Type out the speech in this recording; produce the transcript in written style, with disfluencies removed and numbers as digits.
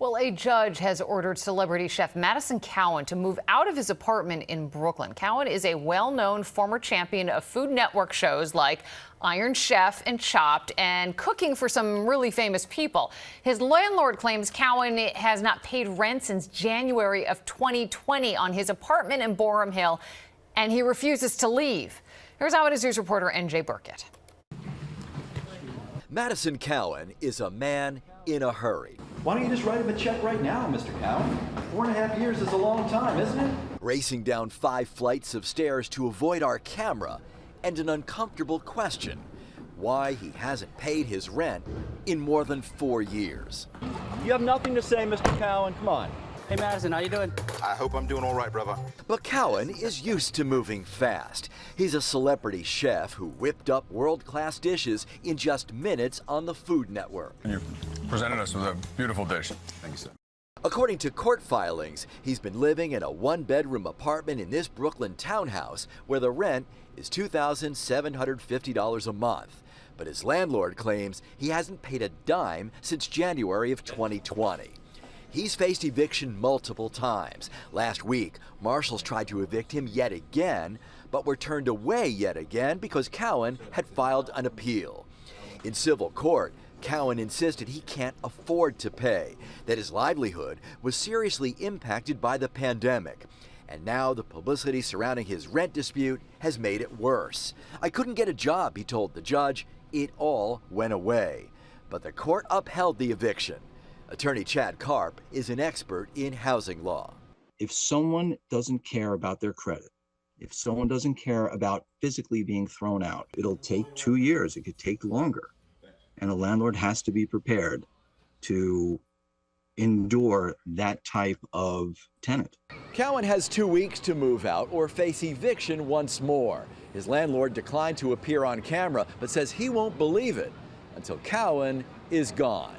Well, a judge has ordered celebrity chef Madison Cowan to move out of his apartment in Brooklyn. Cowan is a well-known former champion of Food Network shows like Iron Chef and Chopped and cooking for some really famous people. His landlord claims Cowan has not paid rent since January of 2020 on his apartment in Boerum Hill, and he refuses to leave. Here's Eyewitness News reporter N.J. Burkett. Madison Cowan is a man in a hurry. Why don't you just write him a check right now, Mr. Cowan? 4.5 years is a long time, isn't it? Racing down 5 flights of stairs to avoid our camera and an uncomfortable question: why he hasn't paid his rent in more than 4 years. You have nothing to say, Mr. Cowan. Come on. Hey, Madison, how you doing? I hope I'm doing all right, brother. But Cowan is used to moving fast. He's a celebrity chef who whipped up world-class dishes in just minutes on the Food Network. You presented us with a beautiful dish. Thank you, sir. According to court filings, he's been living in a 1-bedroom apartment in this Brooklyn townhouse where the rent is $2,750 a month. But his landlord claims he hasn't paid a dime since January of 2020. He's faced eviction multiple times. Last week, marshals tried to evict him yet again, but were turned away yet again because Cowan had filed an appeal. In civil court, Cowan insisted he can't afford to pay, that his livelihood was seriously impacted by the pandemic. And now the publicity surrounding his rent dispute has made it worse. "I couldn't get a job," he told the judge. It all went away. But the court upheld the eviction. Attorney Chad Karp is an expert in housing law. If someone doesn't care about their credit, if someone doesn't care about physically being thrown out, it'll take 2 years. It could take longer. And a landlord has to be prepared to endure that type of tenant. Cowan has 2 weeks to move out or face eviction once more. His landlord declined to appear on camera, but says he won't believe it until Cowan is gone.